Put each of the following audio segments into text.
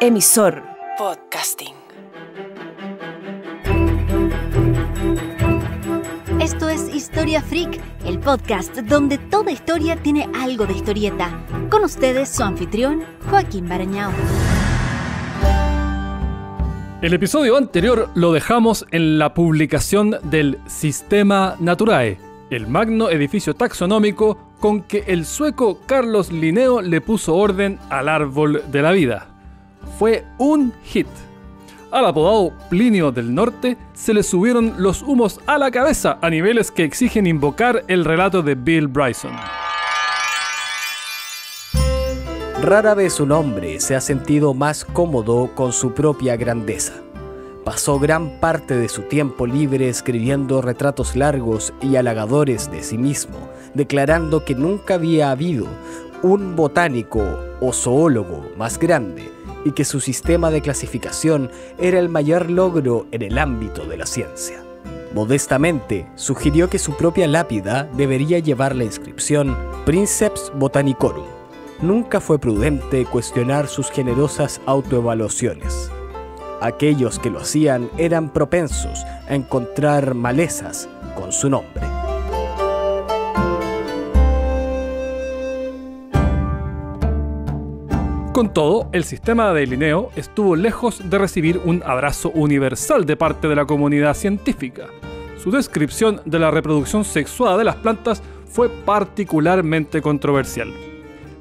Emisor Podcasting. Esto es Historia Freak, el podcast donde toda historia tiene algo de historieta. Con ustedes su anfitrión, Joaquín Barañao. El episodio anterior lo dejamos en la publicación del Systema Naturae, el magno edificio taxonómico con que el sueco Carlos Linneo le puso orden al árbol de la vida. Fue un hit. Al apodado Plinio del Norte se le subieron los humos a la cabeza a niveles que exigen invocar el relato de Bill Bryson. Rara vez un hombre se ha sentido más cómodo con su propia grandeza. Pasó gran parte de su tiempo libre escribiendo retratos largos y halagadores de sí mismo, declarando que nunca había habido un botánico o zoólogo más grande y que su sistema de clasificación era el mayor logro en el ámbito de la ciencia. Modestamente, sugirió que su propia lápida debería llevar la inscripción Princeps Botanicorum. Nunca fue prudente cuestionar sus generosas autoevaluaciones. Aquellos que lo hacían eran propensos a encontrar malezas con su nombre. Con todo, el sistema de Linneo estuvo lejos de recibir un abrazo universal de parte de la comunidad científica. Su descripción de la reproducción sexuada de las plantas fue particularmente controversial.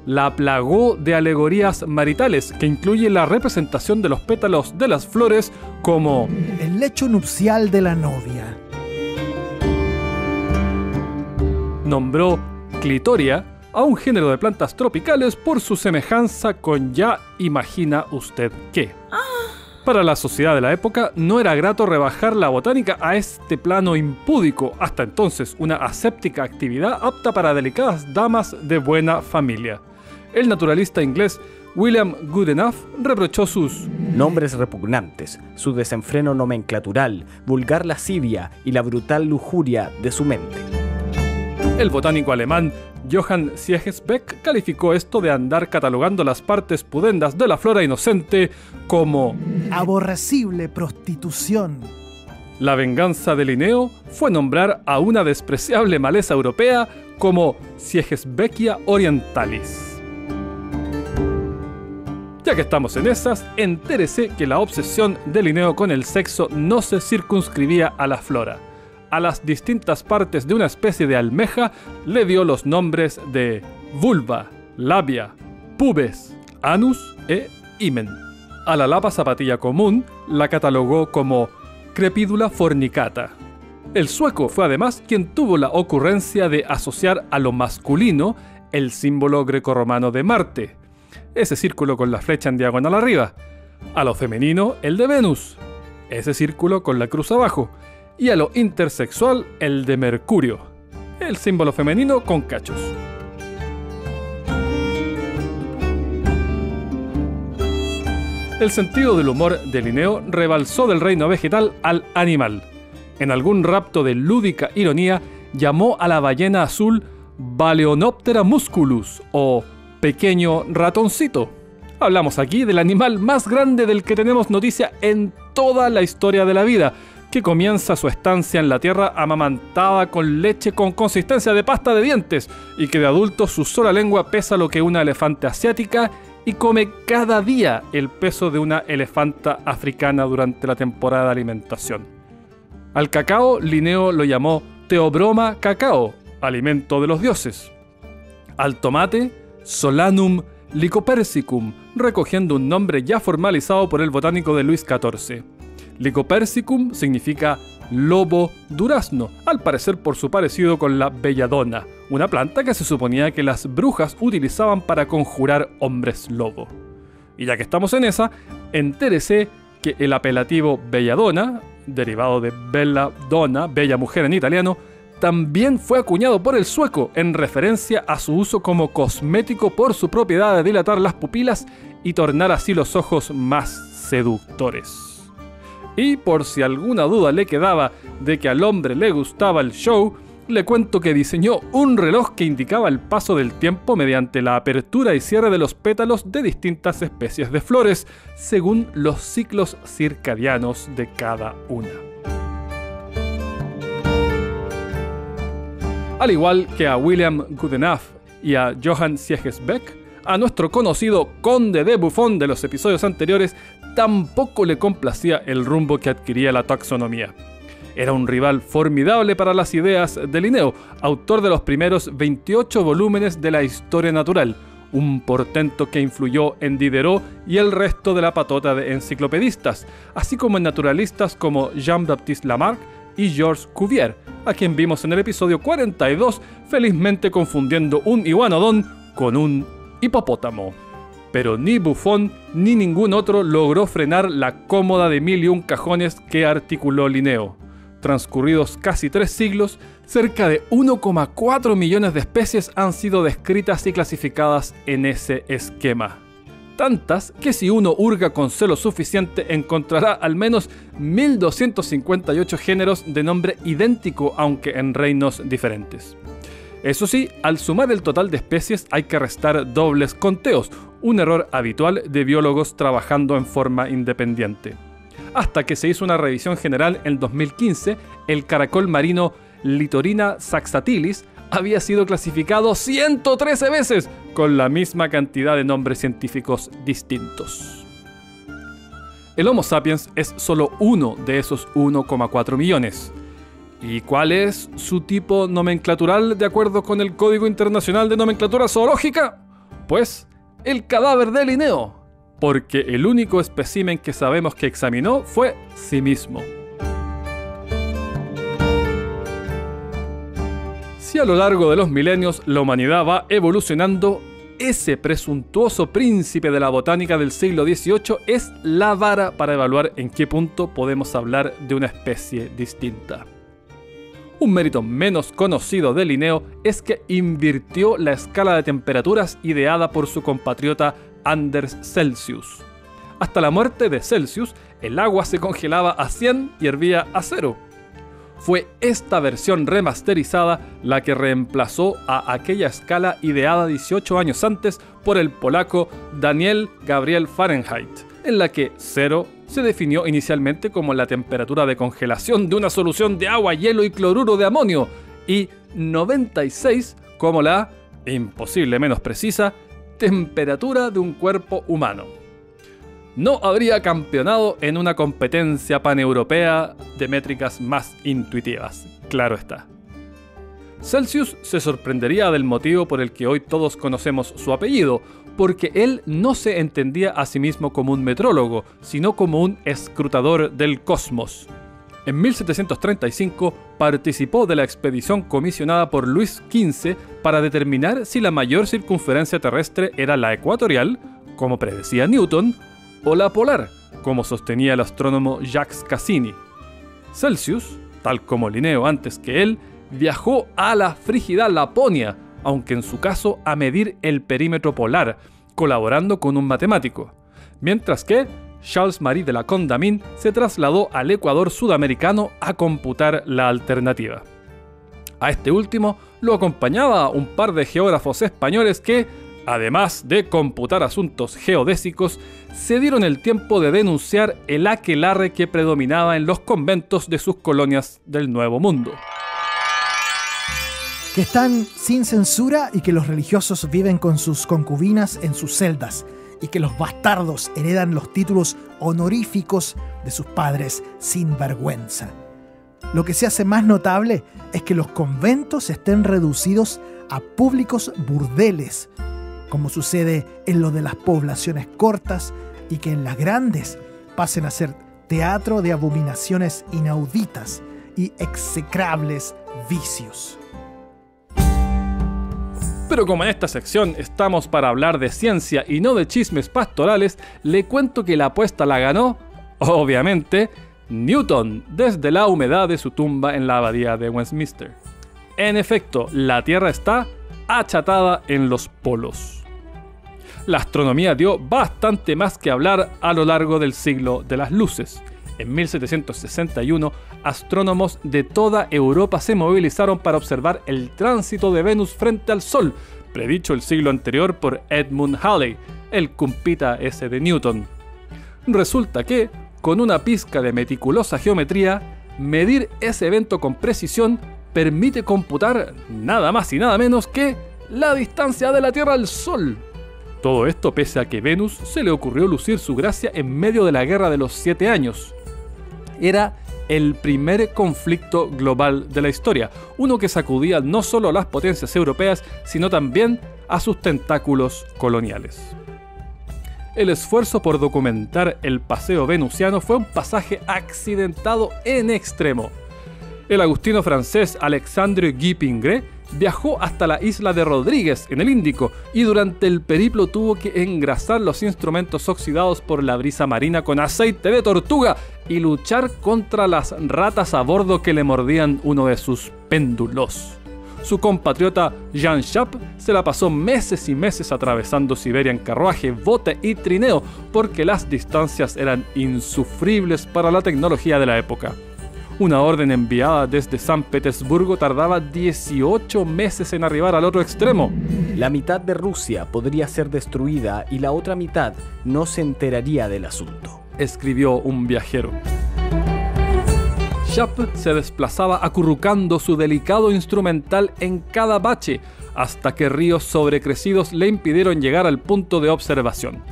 La plagó de alegorías maritales que incluye la representación de los pétalos de las flores como el lecho nupcial de la novia. Nombró clitoria a un género de plantas tropicales por su semejanza con ya imagina usted qué. Para la sociedad de la época no era grato rebajar la botánica a este plano impúdico, hasta entonces una aséptica actividad apta para delicadas damas de buena familia. El naturalista inglés William Goodenough reprochó sus nombres repugnantes, su desenfreno nomenclatural, vulgar lascivia y la brutal lujuria de su mente. El botánico alemán Johann Siegesbeck calificó esto de andar catalogando las partes pudendas de la flora inocente como aborrecible prostitución. La venganza de Linneo fue nombrar a una despreciable maleza europea como Siegesbeckia orientalis. Ya que estamos en esas, entérese que la obsesión de Linneo con el sexo no se circunscribía a la flora. A las distintas partes de una especie de almeja le dio los nombres de vulva, labia, pubes, anus e himen. A la lapa zapatilla común la catalogó como crepidula fornicata. El sueco fue además quien tuvo la ocurrencia de asociar a lo masculino el símbolo grecorromano de Marte, ese círculo con la flecha en diagonal arriba, a lo femenino el de Venus, ese círculo con la cruz abajo, y a lo intersexual el de Mercurio, el símbolo femenino con cachos. El sentido del humor de Linneo rebalsó del reino vegetal al animal. En algún rapto de lúdica ironía, llamó a la ballena azul Balaenoptera musculus o pequeño ratoncito. Hablamos aquí del animal más grande del que tenemos noticia en toda la historia de la vida, que comienza su estancia en la tierra amamantada con leche con consistencia de pasta de dientes y que de adulto su sola lengua pesa lo que una elefante asiática y come cada día el peso de una elefanta africana durante la temporada de alimentación. Al cacao, Linneo lo llamó Theobroma cacao, alimento de los dioses. Al tomate, Solanum lycopersicum, recogiendo un nombre ya formalizado por el botánico de Luis XIV. Lycopersicum significa lobo durazno, al parecer por su parecido con la belladona, una planta que se suponía que las brujas utilizaban para conjurar hombres lobo. Y ya que estamos en esa, entérese que el apelativo belladona, derivado de bella donna, bella mujer en italiano, también fue acuñado por el sueco en referencia a su uso como cosmético por su propiedad de dilatar las pupilas y tornar así los ojos más seductores. Y por si alguna duda le quedaba de que al hombre le gustaba el show, Le cuento que diseñó un reloj que indicaba el paso del tiempo mediante la apertura y cierre de los pétalos de distintas especies de flores, según los ciclos circadianos de cada una. Al igual que a William Goodenough y a Johann Siegesbeck, a nuestro conocido Conde de Buffon de los episodios anteriores tampoco le complacía el rumbo que adquiría la taxonomía. Era un rival formidable para las ideas de Linneo, autor de los primeros 28 volúmenes de la Historia Natural, un portento que influyó en Diderot y el resto de la patota de enciclopedistas, así como en naturalistas como Jean-Baptiste Lamarck y Georges Cuvier, a quien vimos en el episodio 42, felizmente confundiendo un iguanodón con un hipopótamo. Pero ni Buffon ni ningún otro logró frenar la cómoda de 1001 cajones que articuló Linneo. Transcurridos casi 3 siglos, cerca de 1,4 millones de especies han sido descritas y clasificadas en ese esquema. Tantas que si uno hurga con celo suficiente encontrará al menos 1258 géneros de nombre idéntico aunque en reinos diferentes. Eso sí, al sumar el total de especies hay que restar dobles conteos, un error habitual de biólogos trabajando en forma independiente. Hasta que se hizo una revisión general en 2015, el caracol marino Litorina saxatilis había sido clasificado 113 veces, con la misma cantidad de nombres científicos distintos. El Homo sapiens es solo uno de esos 1,4 millones. ¿Y cuál es su tipo nomenclatural de acuerdo con el Código Internacional de Nomenclatura Zoológica? Pues el cadáver de Linneo, porque el único espécimen que sabemos que examinó fue sí mismo. Si a lo largo de los milenios la humanidad va evolucionando, ese presuntuoso príncipe de la botánica del siglo XVIII es la vara para evaluar en qué punto podemos hablar de una especie distinta. Un mérito menos conocido de Linneo es que invirtió la escala de temperaturas ideada por su compatriota Anders Celsius. Hasta la muerte de Celsius, el agua se congelaba a 100 y hervía a 0. Fue esta versión remasterizada la que reemplazó a aquella escala ideada 18 años antes por el polaco Daniel Gabriel Fahrenheit, en la que 0 se definió inicialmente como la temperatura de congelación de una solución de agua, hielo y cloruro de amonio, y 96 como la, imposible menos precisa, temperatura de un cuerpo humano. No habría campeonado en una competencia paneuropea de métricas más intuitivas, claro está. Celsius se sorprendería del motivo por el que hoy todos conocemos su apellido, porque él no se entendía a sí mismo como un metrólogo, sino como un escrutador del cosmos. En 1735 participó de la expedición comisionada por Luis XV para determinar si la mayor circunferencia terrestre era la ecuatorial, como predecía Newton, o la polar, como sostenía el astrónomo Jacques Cassini. Celsius, tal como Linneo antes que él, viajó a la frígida Laponia, aunque en su caso a medir el perímetro polar, colaborando con un matemático, mientras que Charles-Marie de la Condamine se trasladó al Ecuador sudamericano a computar la alternativa. A este último lo acompañaba un par de geógrafos españoles que, además de computar asuntos geodésicos, se dieron el tiempo de denunciar el aquelarre que predominaba en los conventos de sus colonias del Nuevo Mundo. Que están sin censura y que los religiosos viven con sus concubinas en sus celdas y que los bastardos heredan los títulos honoríficos de sus padres sin vergüenza. Lo que se hace más notable es que los conventos estén reducidos a públicos burdeles, como sucede en lo de las poblaciones cortas, y que en las grandes pasen a ser teatro de abominaciones inauditas y execrables vicios. Pero como en esta sección estamos para hablar de ciencia y no de chismes pastorales, le cuento que la apuesta la ganó, obviamente, Newton, desde la humedad de su tumba en la abadía de Westminster. En efecto, la Tierra está achatada en los polos. La astronomía dio bastante más que hablar a lo largo del siglo de las luces. En 1761, astrónomos de toda Europa se movilizaron para observar el tránsito de Venus frente al Sol, predicho el siglo anterior por Edmund Halley, el compita ese de Newton. Resulta que, con una pizca de meticulosa geometría, medir ese evento con precisión permite computar nada más y nada menos que la distancia de la Tierra al Sol. Todo esto pese a que Venus se le ocurrió lucir su gracia en medio de la Guerra de los 7 años. Era el primer conflicto global de la historia, uno que sacudía no solo a las potencias europeas, sino también a sus tentáculos coloniales. El esfuerzo por documentar el paseo venusiano fue un pasaje accidentado en extremo. El agustino francés Alexandre Guy Pingré viajó hasta la isla de Rodríguez, en el Índico, y durante el periplo tuvo que engrasar los instrumentos oxidados por la brisa marina con aceite de tortuga y luchar contra las ratas a bordo que le mordían uno de sus péndulos. Su compatriota Jean Chap se la pasó meses y meses atravesando Siberia en carruaje, bote y trineo, porque las distancias eran insufribles para la tecnología de la época. Una orden enviada desde San Petersburgo tardaba 18 meses en arribar al otro extremo. La mitad de Rusia podría ser destruida y la otra mitad no se enteraría del asunto, escribió un viajero. Chap se desplazaba acurrucando su delicado instrumental en cada bache, hasta que ríos sobrecrecidos le impidieron llegar al punto de observación.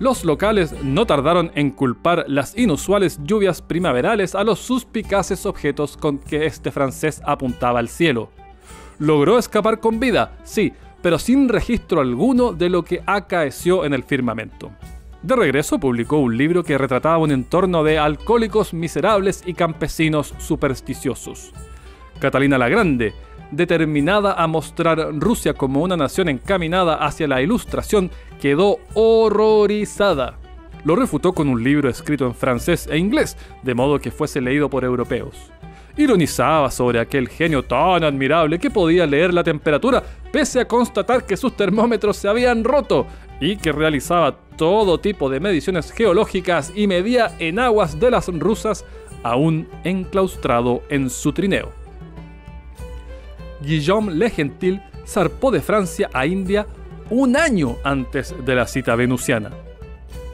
Los locales no tardaron en culpar las inusuales lluvias primaverales a los suspicaces objetos con que este francés apuntaba al cielo. Logró escapar con vida, sí, pero sin registro alguno de lo que acaeció en el firmamento. De regreso publicó un libro que retrataba un entorno de alcohólicos miserables y campesinos supersticiosos. Catalina la Grande, determinada a mostrar Rusia como una nación encaminada hacia la ilustración, quedó horrorizada. Lo refutó con un libro escrito en francés e inglés, de modo que fuese leído por europeos. Ironizaba sobre aquel genio tan admirable que podía leer la temperatura, pese a constatar que sus termómetros se habían roto, y que realizaba todo tipo de mediciones geológicas y medía en aguas de las rusas, aún enclaustrado en su trineo. Guillaume Le Gentil zarpó de Francia a India un año antes de la cita venusiana.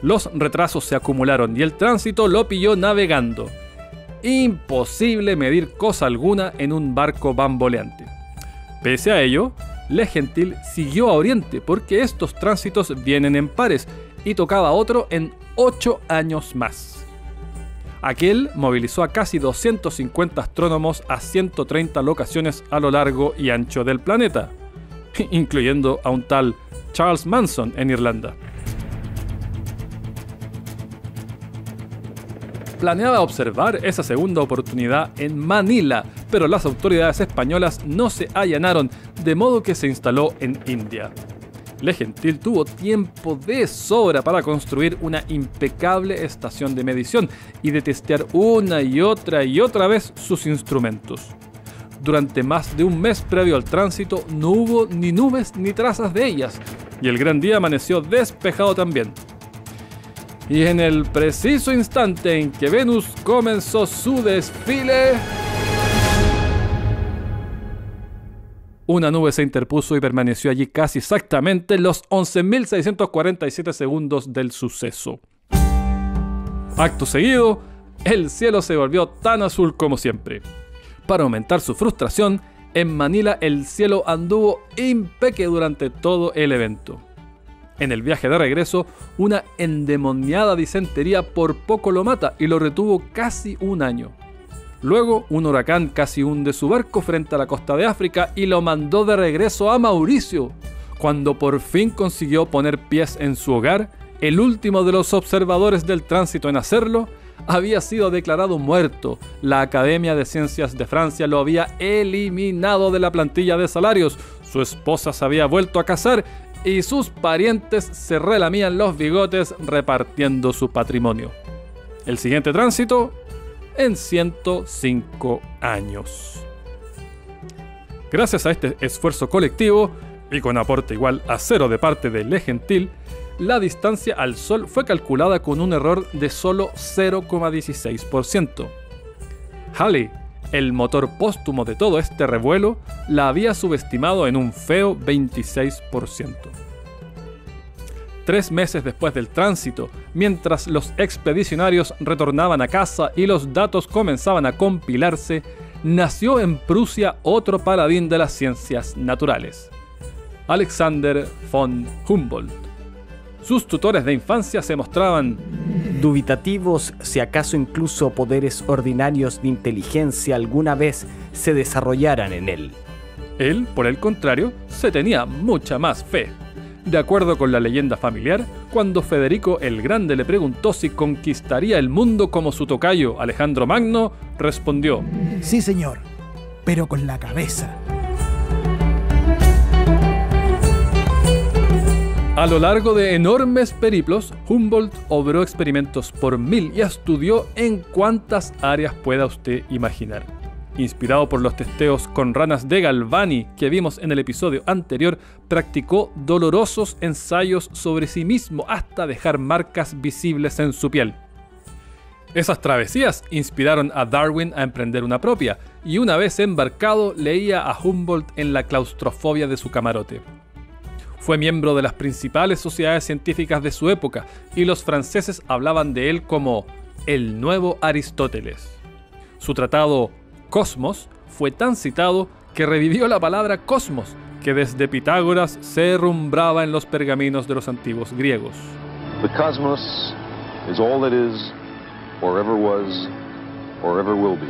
Los retrasos se acumularon y el tránsito lo pilló navegando. Imposible medir cosa alguna en un barco bamboleante. Pese a ello, Le Gentil siguió a Oriente porque estos tránsitos vienen en pares y tocaba otro en 8 años más. Aquel movilizó a casi 250 astrónomos a 130 locaciones a lo largo y ancho del planeta, incluyendo a un tal Charles Manson en Irlanda. Planeaba observar esa segunda oportunidad en Manila, pero las autoridades españolas no se allanaron, de modo que se instaló en India. Le Gentil tuvo tiempo de sobra para construir una impecable estación de medición y de testear una y otra vez sus instrumentos. Durante más de un mes previo al tránsito no hubo ni nubes ni trazas de ellas, y el gran día amaneció despejado también. Y en el preciso instante en que Venus comenzó su desfile, una nube se interpuso y permaneció allí casi exactamente los 11.647 segundos del suceso. Acto seguido, el cielo se volvió tan azul como siempre. Para aumentar su frustración, en Manila el cielo anduvo impeque durante todo el evento. En el viaje de regreso, una endemoniada disentería por poco lo mata y lo retuvo casi un año. Luego, un huracán casi hunde su barco frente a la costa de África y lo mandó de regreso a Mauricio. Cuando por fin consiguió poner pies en su hogar, el último de los observadores del tránsito en hacerlo había sido declarado muerto. La Academia de Ciencias de Francia lo había eliminado de la plantilla de salarios. Su esposa se había vuelto a casar y sus parientes se relamían los bigotes repartiendo su patrimonio. El siguiente tránsito en 105 años. Gracias a este esfuerzo colectivo, y con aporte igual a cero de parte de Le Gentil, la distancia al Sol fue calculada con un error de solo 0,16%. Halley, el motor póstumo de todo este revuelo, la había subestimado en un feo 26%. 3 meses después del tránsito, mientras los expedicionarios retornaban a casa y los datos comenzaban a compilarse, nació en Prusia otro paladín de las ciencias naturales, Alexander von Humboldt. Sus tutores de infancia se mostraban dubitativos si acaso incluso poderes ordinarios de inteligencia alguna vez se desarrollaran en él. Él, por el contrario, se tenía mucha más fe. De acuerdo con la leyenda familiar, cuando Federico el Grande le preguntó si conquistaría el mundo como su tocayo Alejandro Magno, respondió: Sí, señor, pero con la cabeza. A lo largo de enormes periplos, Humboldt obró experimentos por 1000 y estudió en cuantas áreas pueda usted imaginar. Inspirado por los testeos con ranas de Galvani que vimos en el episodio anterior, practicó dolorosos ensayos sobre sí mismo hasta dejar marcas visibles en su piel. Esas travesías inspiraron a Darwin a emprender una propia, y una vez embarcado leía a Humboldt en la claustrofobia de su camarote. Fue miembro de las principales sociedades científicas de su época, y los franceses hablaban de él como el nuevo Aristóteles. Su tratado Cosmos fue tan citado que revivió la palabra cosmos, que desde Pitágoras se herrumbraba en los pergaminos de los antiguos griegos. The cosmos is all that is, or ever was, or ever will be.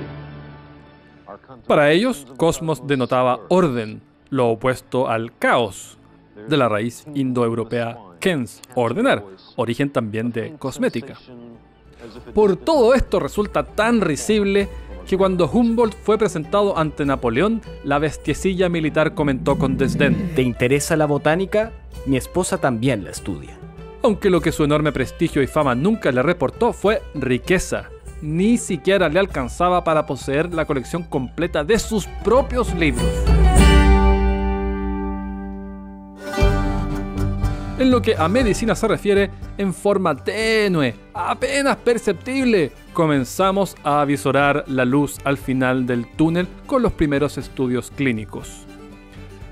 Para ellos, cosmos denotaba orden, lo opuesto al caos, de la raíz indoeuropea kens, ordenar, origen también de cosmética. Por todo esto resulta tan risible que cuando Humboldt fue presentado ante Napoleón, la bestiecilla militar comentó con desdén: ¿Te interesa la botánica? Mi esposa también la estudia. Aunque lo que su enorme prestigio y fama nunca le reportó fue riqueza. Ni siquiera le alcanzaba para poseer la colección completa de sus propios libros. En lo que a medicina se refiere, en forma tenue, apenas perceptible, comenzamos a avisorar la luz al final del túnel con los primeros estudios clínicos.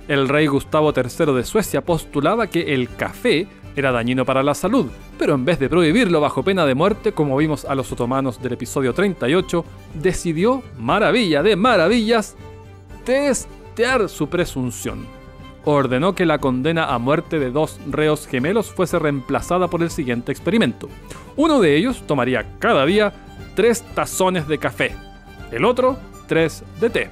El rey Gustavo III de Suecia postulaba que el café era dañino para la salud, pero en vez de prohibirlo bajo pena de muerte, como vimos a los otomanos del episodio 38, decidió, maravilla de maravillas, testear su presunción. Ordenó que la condena a muerte de 2 reos gemelos fuese reemplazada por el siguiente experimento. Uno de ellos tomaría cada día 3 tazones de café, el otro 3 de té.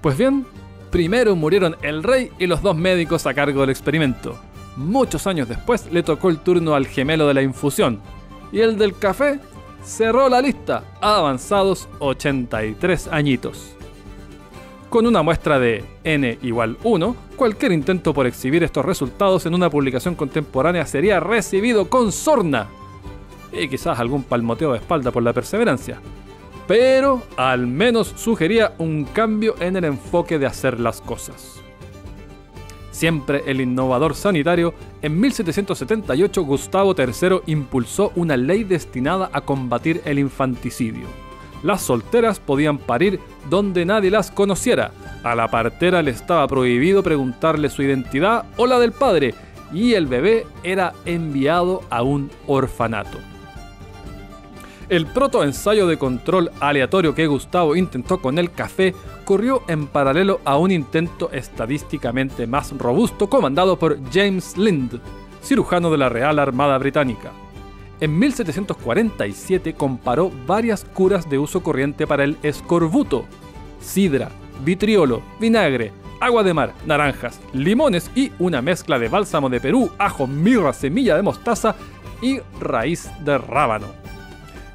Pues bien, primero murieron el rey y los 2 médicos a cargo del experimento. Muchos años después le tocó el turno al gemelo de la infusión, y el del café cerró la lista a avanzados 83 añitos. Con una muestra de n = 1, cualquier intento por exhibir estos resultados en una publicación contemporánea sería recibido con sorna y quizás algún palmoteo de espalda por la perseverancia, pero al menos sugería un cambio en el enfoque de hacer las cosas. Siempre el innovador sanitario, en 1778 Gustavo III impulsó una ley destinada a combatir el infanticidio. Las solteras podían parir donde nadie las conociera. A la partera le estaba prohibido preguntarle su identidad o la del padre, y el bebé era enviado a un orfanato. El protoensayo de control aleatorio que Gustavo intentó con el café corrió en paralelo a un intento estadísticamente más robusto comandado por James Lind, cirujano de la Real Armada Británica. En 1747 comparó varias curas de uso corriente para el escorbuto: sidra, vitriolo, vinagre, agua de mar, naranjas, limones y una mezcla de bálsamo de Perú, ajo, mirra, semilla de mostaza y raíz de rábano.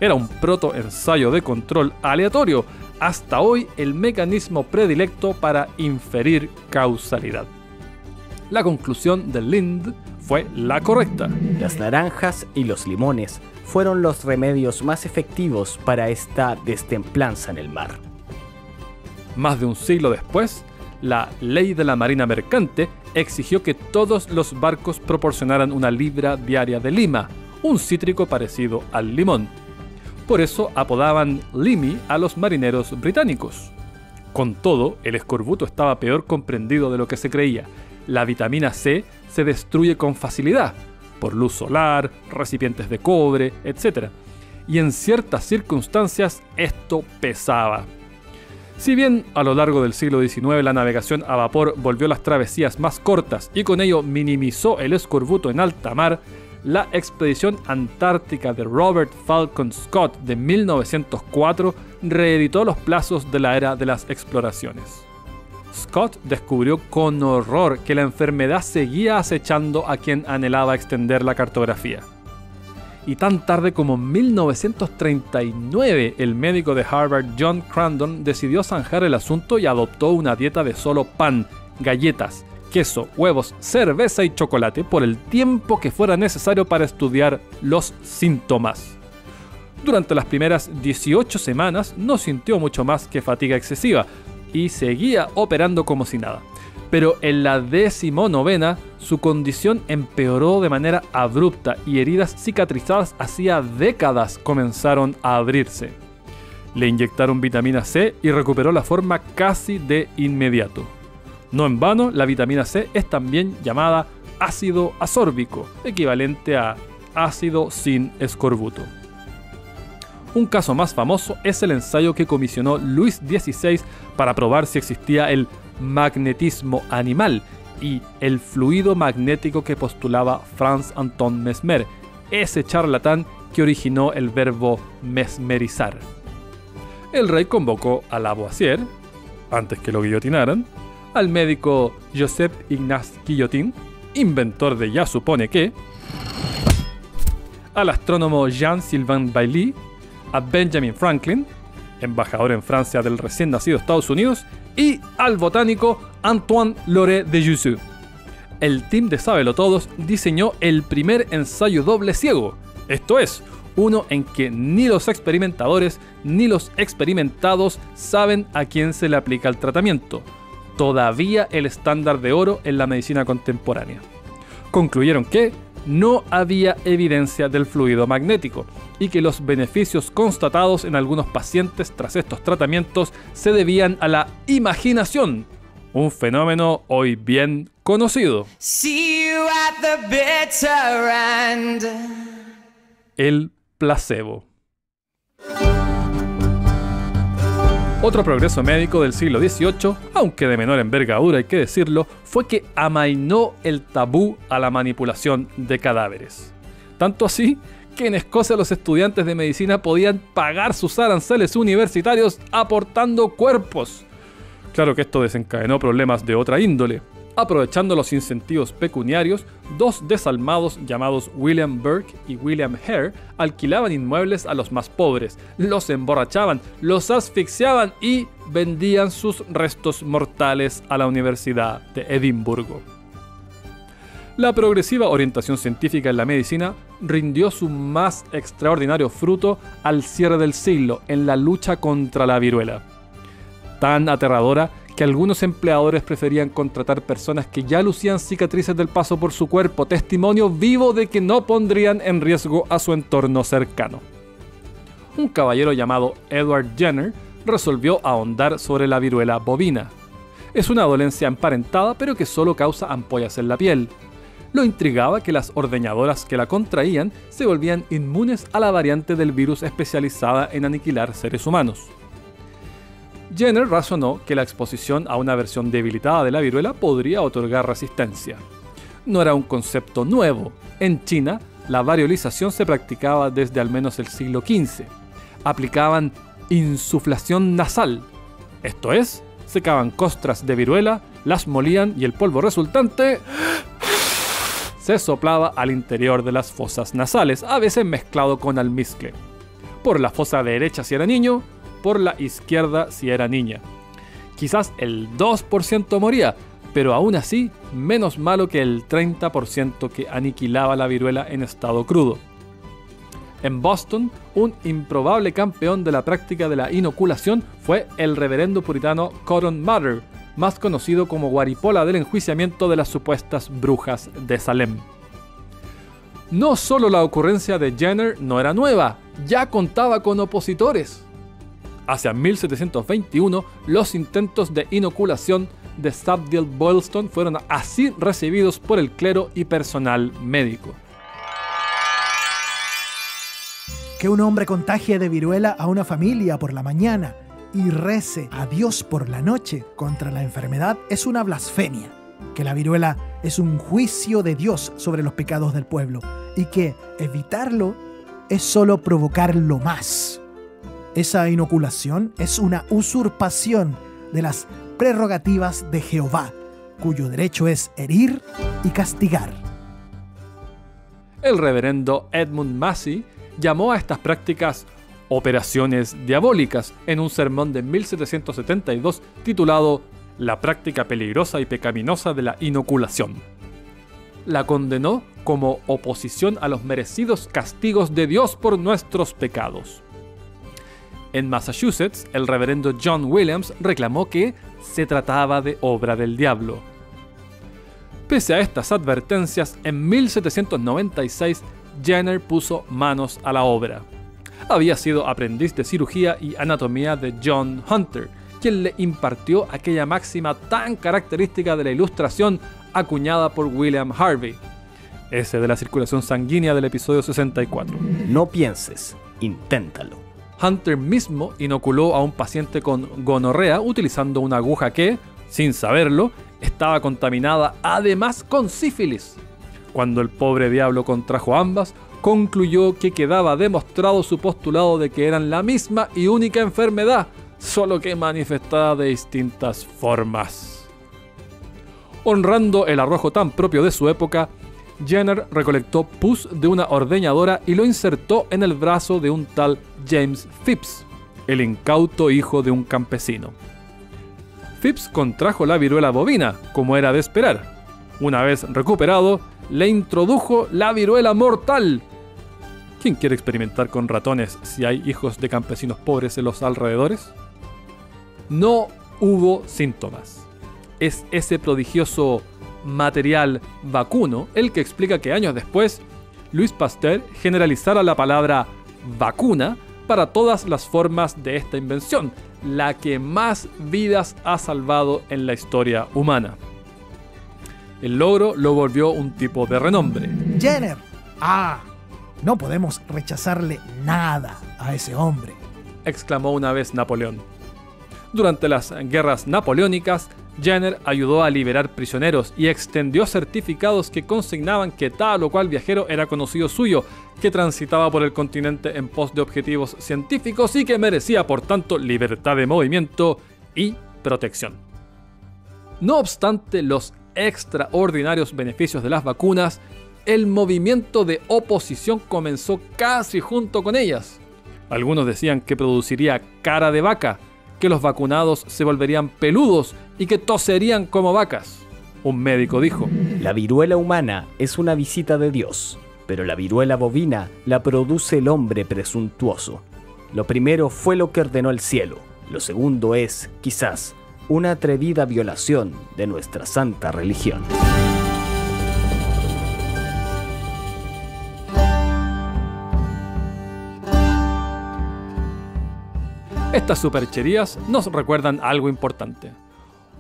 Era un protoensayo de control aleatorio, hasta hoy el mecanismo predilecto para inferir causalidad. La conclusión de Lind fue la correcta. Las naranjas y los limones fueron los remedios más efectivos para esta destemplanza en el mar. Más de un siglo después, la Ley de la Marina Mercante exigió que todos los barcos proporcionaran 1 libra diaria de lima, un cítrico parecido al limón. Por eso apodaban limi a los marineros británicos. Con todo, el escorbuto estaba peor comprendido de lo que se creía. La vitamina C se destruye con facilidad, por luz solar, recipientes de cobre, etc. Y en ciertas circunstancias esto pesaba. Si bien a lo largo del siglo XIX la navegación a vapor volvió las travesías más cortas y con ello minimizó el escorbuto en alta mar, la expedición antártica de Robert Falcon Scott de 1904 reeditó los plazos de la era de las exploraciones. Scott descubrió con horror que la enfermedad seguía acechando a quien anhelaba extender la cartografía. Y tan tarde como en 1939, el médico de Harvard John Crandon decidió zanjar el asunto y adoptó una dieta de solo pan, galletas, queso, huevos, cerveza y chocolate por el tiempo que fuera necesario para estudiar los síntomas. Durante las primeras 18 semanas no sintió mucho más que fatiga excesiva y seguía operando como si nada. Pero en la 19ª su condición empeoró de manera abrupta y heridas cicatrizadas hacía décadas comenzaron a abrirse. Le inyectaron vitamina C y recuperó la forma casi de inmediato. No en vano, la vitamina C es también llamada ácido asórbico, equivalente a ácido sin escorbuto. Un caso más famoso es el ensayo que comisionó Luis XVI para probar si existía el magnetismo animal y el fluido magnético que postulaba Franz-Anton Mesmer, ese charlatán que originó el verbo mesmerizar. El rey convocó a Lavoisier, antes que lo guillotinaran, al médico Joseph Ignace Guillotin, inventor de Ya supone que, al astrónomo Jean-Sylvain Bailly, a Benjamin Franklin, embajador en Francia del recién nacido Estados Unidos, y al botánico Antoine Loret de Jussieu. El team de Sabelotodos diseñó el primer ensayo doble ciego, esto es, uno en que ni los experimentadores ni los experimentados saben a quién se le aplica el tratamiento. Todavía el estándar de oro en la medicina contemporánea. Concluyeron que no había evidencia del fluido magnético y que los beneficios constatados en algunos pacientes tras estos tratamientos se debían a la imaginación, un fenómeno hoy bien conocido. El placebo. Otro progreso médico del siglo XVIII, aunque de menor envergadura hay que decirlo, fue que amainó el tabú a la manipulación de cadáveres. Tanto así que en Escocia los estudiantes de medicina podían pagar sus aranceles universitarios aportando cuerpos. Claro que esto desencadenó problemas de otra índole. Aprovechando los incentivos pecuniarios, dos desalmados llamados William Burke y William Hare alquilaban inmuebles a los más pobres, los emborrachaban, los asfixiaban y vendían sus restos mortales a la Universidad de Edimburgo. La progresiva orientación científica en la medicina rindió su más extraordinario fruto al cierre del siglo en la lucha contra la viruela. Tan aterradora que algunos empleadores preferían contratar personas que ya lucían cicatrices del paso por su cuerpo, testimonio vivo de que no pondrían en riesgo a su entorno cercano. Un caballero llamado Edward Jenner resolvió ahondar sobre la viruela bovina. Es una dolencia emparentada, pero que solo causa ampollas en la piel. Lo intrigaba que las ordeñadoras que la contraían se volvían inmunes a la variante del virus especializada en aniquilar seres humanos. Jenner razonó que la exposición a una versión debilitada de la viruela podría otorgar resistencia. No era un concepto nuevo. En China, la variolización se practicaba desde al menos el siglo XV. Aplicaban insuflación nasal. Esto es, secaban costras de viruela, las molían y el polvo resultante se soplaba al interior de las fosas nasales, a veces mezclado con almizcle. Por la fosa derecha si era niño, por la izquierda si era niña. Quizás el 2% moría, pero aún así menos malo que el 30% que aniquilaba la viruela en estado crudo. En Boston, un improbable campeón de la práctica de la inoculación fue el reverendo puritano Cotton Mather, más conocido como Guaripola del enjuiciamiento de las supuestas brujas de Salem. No solo la ocurrencia de Jenner no era nueva, ya contaba con opositores. Hacia 1721, los intentos de inoculación de Subdiel Boylston fueron así recibidos por el clero y personal médico. Que un hombre contagie de viruela a una familia por la mañana y rece a Dios por la noche contra la enfermedad es una blasfemia. Que la viruela es un juicio de Dios sobre los pecados del pueblo y que evitarlo es solo provocarlo más. Esa inoculación es una usurpación de las prerrogativas de Jehová, cuyo derecho es herir y castigar. El reverendo Edmund Massey llamó a estas prácticas operaciones diabólicas en un sermón de 1772 titulado La práctica peligrosa y pecaminosa de la inoculación. La condenó como oposición a los merecidos castigos de Dios por nuestros pecados. En Massachusetts, el reverendo John Williams reclamó que se trataba de obra del diablo. Pese a estas advertencias, en 1796 Jenner puso manos a la obra. Había sido aprendiz de cirugía y anatomía de John Hunter, quien le impartió aquella máxima tan característica de la Ilustración acuñada por William Harvey, ese de la circulación sanguínea del episodio 64. No pienses, inténtalo. Hunter mismo inoculó a un paciente con gonorrea utilizando una aguja que, sin saberlo, estaba contaminada además con sífilis. Cuando el pobre diablo contrajo ambas, concluyó que quedaba demostrado su postulado de que eran la misma y única enfermedad, solo que manifestada de distintas formas. Honrando el arrojo tan propio de su época, Jenner recolectó pus de una ordeñadora y lo insertó en el brazo de un tal James Phipps, el incauto hijo de un campesino. Phipps contrajo la viruela bovina, como era de esperar. Una vez recuperado, le introdujo la viruela mortal. ¿Quién quiere experimentar con ratones si hay hijos de campesinos pobres en los alrededores? No hubo síntomas. Es ese prodigioso material vacuno el que explica que años después Louis Pasteur generalizara la palabra vacuna para todas las formas de esta invención, la que más vidas ha salvado en la historia humana. El logro lo volvió un tipo de renombre. Jenner. No podemos rechazarle nada a ese hombre, exclamó una vez Napoleón. Durante las guerras napoleónicas, Jenner ayudó a liberar prisioneros y extendió certificados que consignaban que tal o cual viajero era conocido suyo, que transitaba por el continente en pos de objetivos científicos y que merecía por tanto libertad de movimiento y protección. No obstante los extraordinarios beneficios de las vacunas, el movimiento de oposición comenzó casi junto con ellas. Algunos decían que produciría cara de vaca, que los vacunados se volverían peludos y que toserían como vacas. Un médico dijo: La viruela humana es una visita de Dios, pero la viruela bovina la produce el hombre presuntuoso. Lo primero fue lo que ordenó el cielo, lo segundo es, quizás, una atrevida violación de nuestra santa religión. Estas supercherías nos recuerdan algo importante.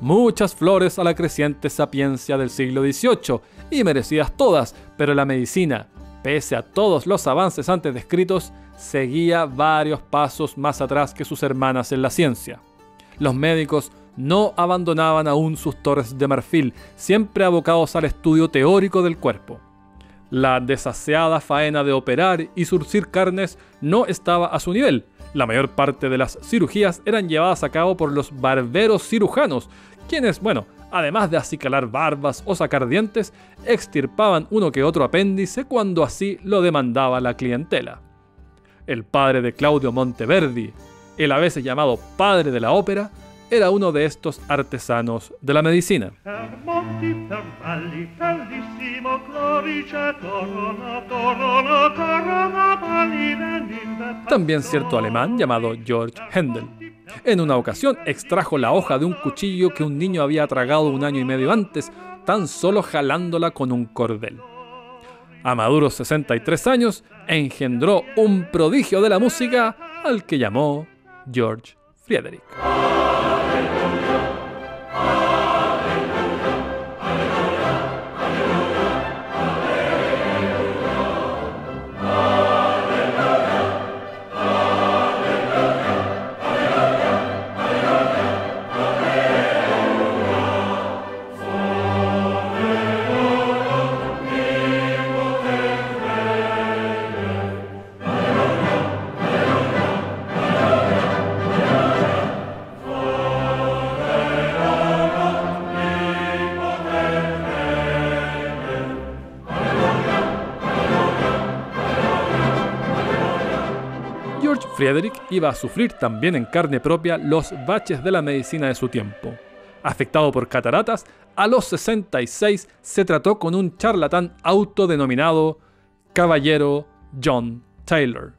Muchas flores a la creciente sapiencia del siglo XVIII, y merecidas todas, pero la medicina, pese a todos los avances antes descritos, seguía varios pasos más atrás que sus hermanas en la ciencia. Los médicos no abandonaban aún sus torres de marfil, siempre abocados al estudio teórico del cuerpo. La desaseada faena de operar y surcir carnes no estaba a su nivel. La mayor parte de las cirugías eran llevadas a cabo por los barberos cirujanos, quienes, además de acicalar barbas o sacar dientes, extirpaban uno que otro apéndice cuando así lo demandaba la clientela. El padre de Claudio Monteverdi, el a veces llamado padre de la ópera, era uno de estos artesanos de la medicina. También cierto alemán llamado Georg Händel, En una ocasión extrajo la hoja de un cuchillo que un niño había tragado 1 año y medio antes, tan solo jalándola con un cordel. A maduros 63 años, engendró un prodigio de la música al que llamó George Frideric. Frideric iba a sufrir también en carne propia los baches de la medicina de su tiempo. Afectado por cataratas, a los 66 se trató con un charlatán autodenominado Caballero John Taylor.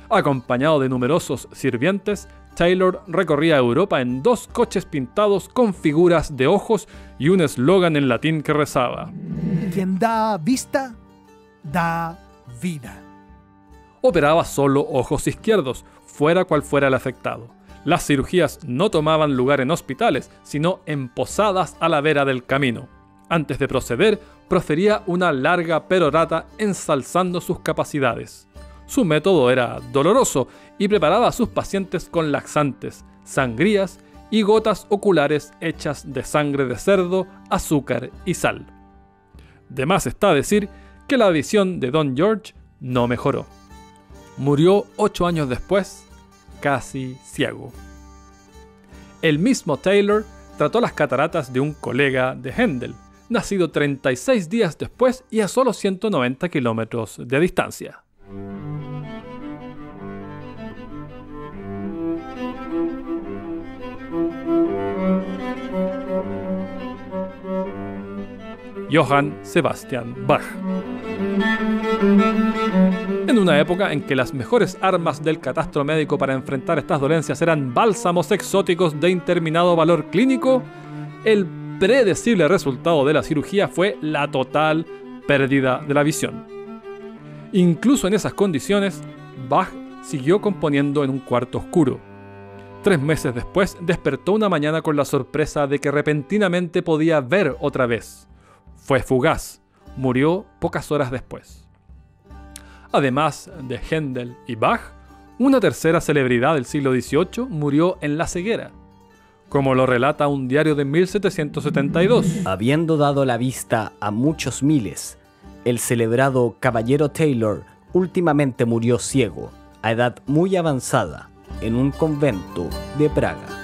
Acompañado de numerosos sirvientes, Taylor recorría Europa en 2 coches pintados con figuras de ojos y un eslogan en latín que rezaba: Quien da vista, da vida. Operaba solo ojos izquierdos, fuera cual fuera el afectado. Las cirugías no tomaban lugar en hospitales, sino en posadas a la vera del camino. Antes de proceder, profería una larga perorata ensalzando sus capacidades. Su método era doloroso y preparaba a sus pacientes con laxantes, sangrías y gotas oculares hechas de sangre de cerdo, azúcar y sal. De más está decir que la visión de Don George no mejoró. Murió 8 años después, casi ciego. El mismo Taylor trató las cataratas de un colega de Händel, nacido 36 días después y a solo 190 kilómetros de distancia. Johann Sebastian Bach. En una época en que las mejores armas del catastro médico para enfrentar estas dolencias eran bálsamos exóticos de interminado valor clínico, el predecible resultado de la cirugía fue la total pérdida de la visión. Incluso en esas condiciones, Bach siguió componiendo en un cuarto oscuro. 3 meses después, despertó una mañana con la sorpresa de que repentinamente podía ver otra vez. Fue fugaz. Murió pocas horas después. Además de Händel y Bach, una tercera celebridad del siglo XVIII murió en la ceguera, como lo relata un diario de 1772. Habiendo dado la vista a muchos miles, el celebrado Caballero Taylor últimamente murió ciego, a edad muy avanzada, en un convento de Praga.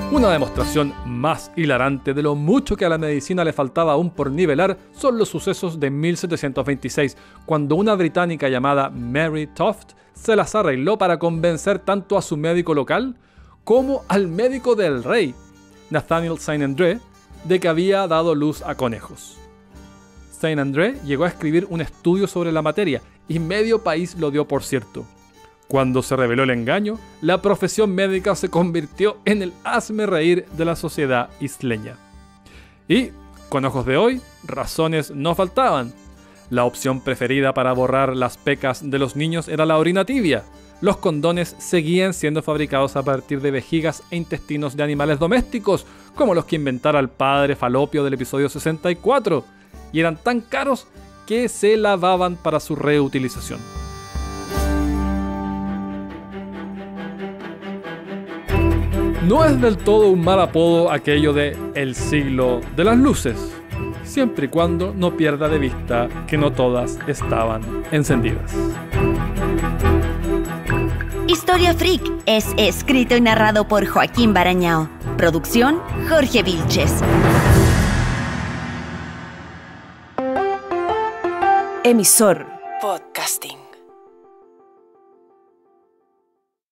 Una demostración más hilarante de lo mucho que a la medicina le faltaba aún por nivelar son los sucesos de 1726, cuando una británica llamada Mary Toft se las arregló para convencer tanto a su médico local como al médico del rey, Nathaniel Saint-André, de que había dado luz a conejos. Saint-André llegó a escribir un estudio sobre la materia y medio país lo dio por cierto. Cuando se reveló el engaño, la profesión médica se convirtió en el hazmerreír de la sociedad isleña. Y, con ojos de hoy, razones no faltaban. La opción preferida para borrar las pecas de los niños era la orina tibia. Los condones seguían siendo fabricados a partir de vejigas e intestinos de animales domésticos, como los que inventara el padre Falopio del episodio 64, y eran tan caros que se lavaban para su reutilización. No es del todo un mal apodo aquello de el siglo de las luces, siempre y cuando no pierda de vista que no todas estaban encendidas. Historia Freak es escrito y narrado por Joaquín Barañao. Producción Jorge Vilches. Emisor Podcasting.